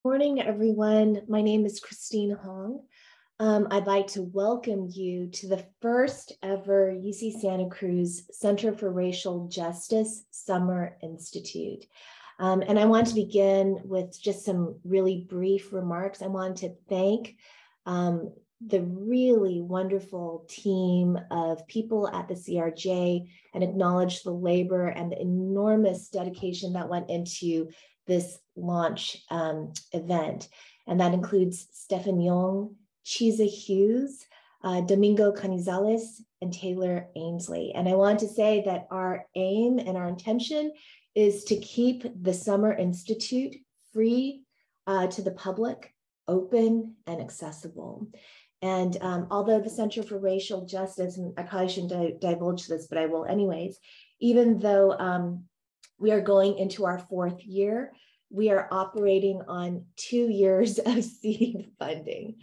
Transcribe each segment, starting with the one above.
Morning, everyone. My name is Christine Hong. I'd like to welcome you to the first ever UC Santa Cruz Center for Racial Justice Summer Institute. And I want to begin with just some really brief remarks. I want to thank the really wonderful team of people at the CRJ and acknowledge the labor and the enormous dedication that went into this launch event. And that includes Stephen Young, Chiza Hughes, Domingo Canizales, and Taylor Ainsley. And I want to say that our aim and our intention is to keep the Summer Institute free to the public, open and accessible. And although the Center for Racial Justice, and I probably shouldn't divulge this, but I will anyways, even though we are going into our fourth year, we are operating on 2 years of seed funding.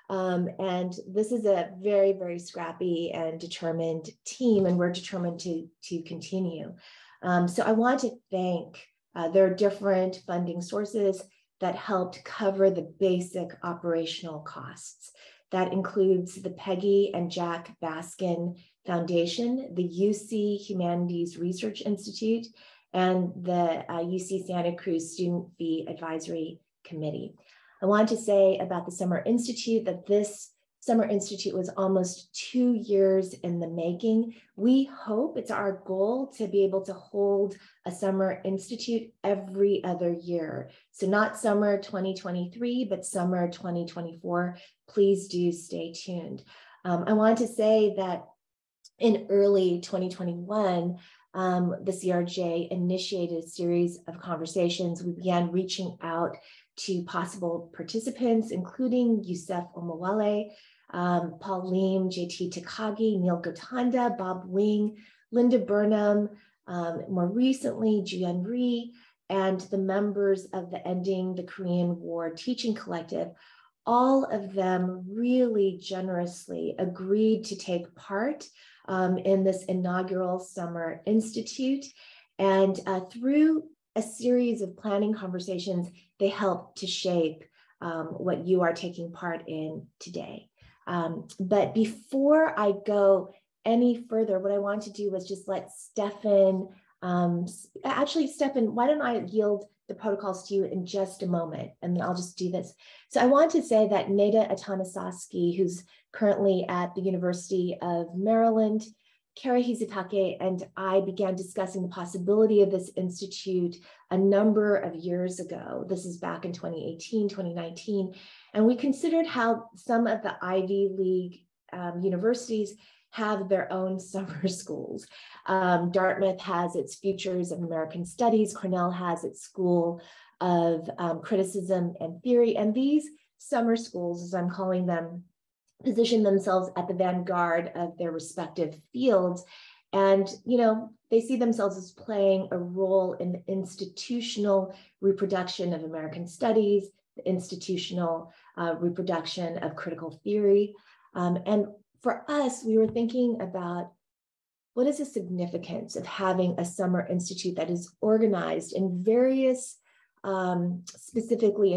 And this is a very, very scrappy and determined team, and we're determined to continue. So I want to thank, there are different funding sources that helped cover the basic operational costs. That includes the Peggy and Jack Baskin Foundation, the UC Humanities Research Institute, and the UC Santa Cruz Student Fee Advisory Committee. I want to say about the Summer Institute that this Summer Institute was almost 2 years in the making. We hope, it's our goal to be able to hold a Summer Institute every other year. So not summer 2023, but summer 2024. Please do stay tuned. I want to say that in early 2021, the CRJ initiated a series of conversations. We began reaching out to possible participants, including Yusef Omowale, Paul Lim, JT Takagi, Neil Gotanda, Bob Wing, Linda Burnham, more recently, Juyeon Ri, and the members of the Ending the Korean War Teaching Collective. All of them really generously agreed to take part in this inaugural Summer Institute. And through a series of planning conversations, they helped to shape what you are taking part in today. But before I go any further, what I want to do was just let Stefan, Stefan, why don't I yield the protocols to you in just a moment, and then I'll just do this. So I want to say that Neda Atanasaski, who's currently at the University of Maryland, Kara Hizutake, and I began discussing the possibility of this institute a number of years ago. This is back in 2018, 2019. And we considered how some of the Ivy League universities have their own summer schools. Dartmouth has its Futures of American Studies. Cornell has its School of Criticism and Theory. And these summer schools, as I'm calling them, position themselves at the vanguard of their respective fields. And, they see themselves as playing a role in the institutional reproduction of American studies, the institutional reproduction of critical theory. And for us, we were thinking about what is the significance of having a Summer Institute that is organized in various specifically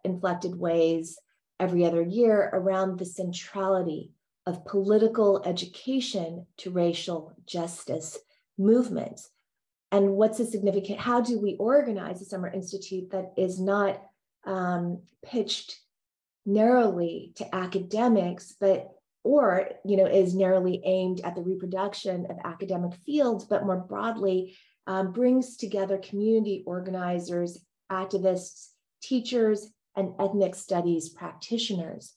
inflected ways every other year around the centrality of political education to racial justice movements. And what's the significant, how do we organize a Summer Institute that is not pitched narrowly to academics, or is narrowly aimed at the reproduction of academic fields, but more broadly brings together community organizers, activists, teachers, and ethnic studies practitioners.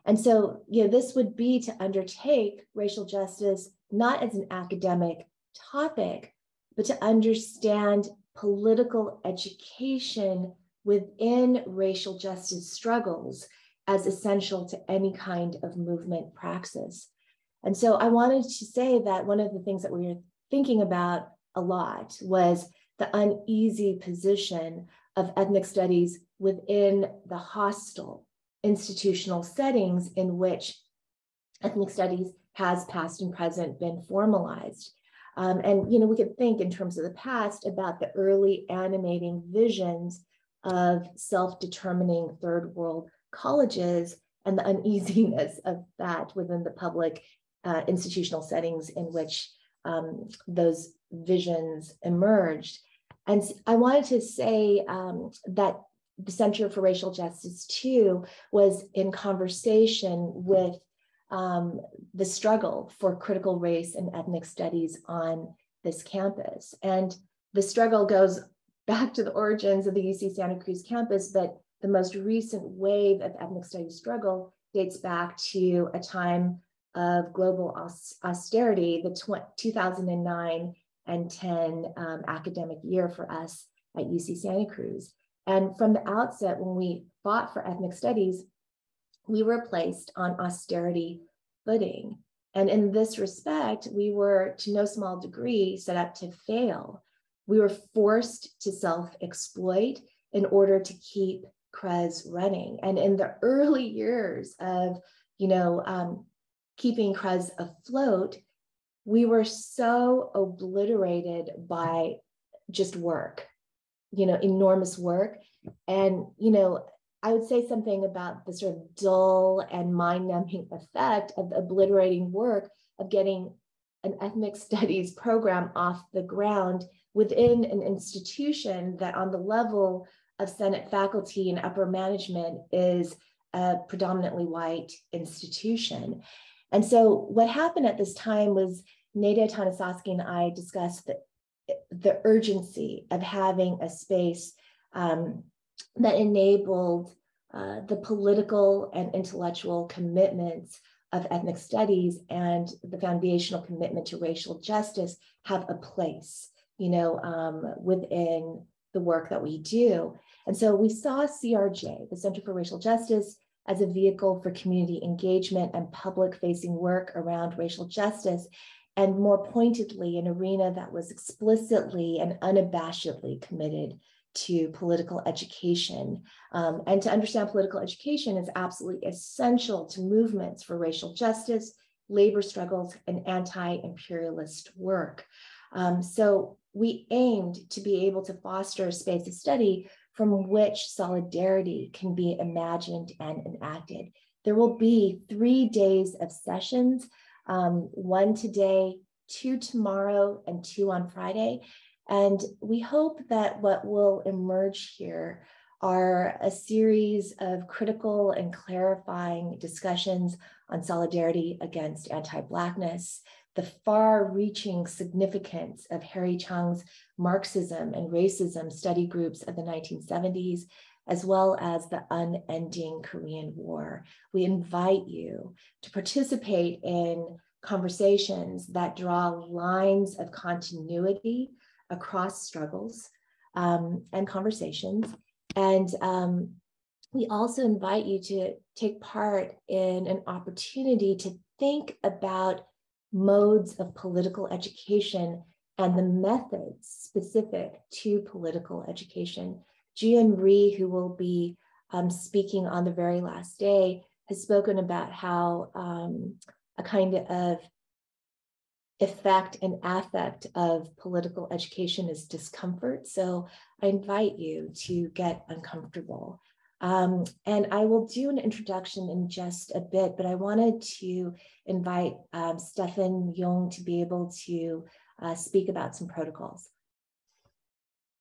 And so, this would be to undertake racial justice not as an academic topic, but to understand political education within racial justice struggles as essential to any kind of movement praxis. And so I wanted to say that one of the things that we were thinking about a lot was the uneasy position of ethnic studies within the hostile institutional settings in which ethnic studies has past and present been formalized. And we could think in terms of the past about the early animating visions of self-determining third world colleges and the uneasiness of that within the public institutional settings in which those visions emerged. And I wanted to say that the Center for Racial Justice, too, was in conversation with the struggle for critical race and ethnic studies on this campus. And the struggle goes back to the origins of the UC Santa Cruz campus, but the most recent wave of ethnic studies struggle dates back to a time of global austerity, the 2009 and 10 academic year for us at UC Santa Cruz. And from the outset, when we fought for ethnic studies, we were placed on austerity footing. And in this respect, we were, to no small degree, set up to fail. We were forced to self-exploit in order to keep CREZ running. And in the early years of, keeping CREZ afloat, we were so obliterated by just work, enormous work. And, I would say something about the sort of dull and mind-numbing effect of the obliterating work of getting an ethnic studies program off the ground within an institution that on the level of Senate faculty and upper management is a predominantly white institution. And so what happened at this time was Nadia Tanasowski and I discussed the urgency of having a space that enabled the political and intellectual commitments of ethnic studies and the foundational commitment to racial justice have a place, within the work that we do. And so we saw CRJ, the Center for Racial Justice, as a vehicle for community engagement and public-facing work around racial justice, and more pointedly, an arena that was explicitly and unabashedly committed to political education. And to understand political education is absolutely essential to movements for racial justice, labor struggles, and anti-imperialist work. So we aimed to be able to foster a space of study from which solidarity can be imagined and enacted. There will be 3 days of sessions, 1 today, 2 tomorrow, and 2 on Friday. And we hope that what will emerge here are a series of critical and clarifying discussions on solidarity against anti-Blackness, the far-reaching significance of Harry Chung's Marxism and racism study groups of the 1970s, as well as the unending Korean War. We invite you to participate in conversations that draw lines of continuity across struggles and conversations. And we also invite you to take part in an opportunity to think about modes of political education and the methods specific to political education. Jian Ri, who will be speaking on the very last day, has spoken about how a kind of effect and affect of political education is discomfort. So I invite you to get uncomfortable. And I will do an introduction in just a bit, but I wanted to invite Stefan Jung to be able to speak about some protocols.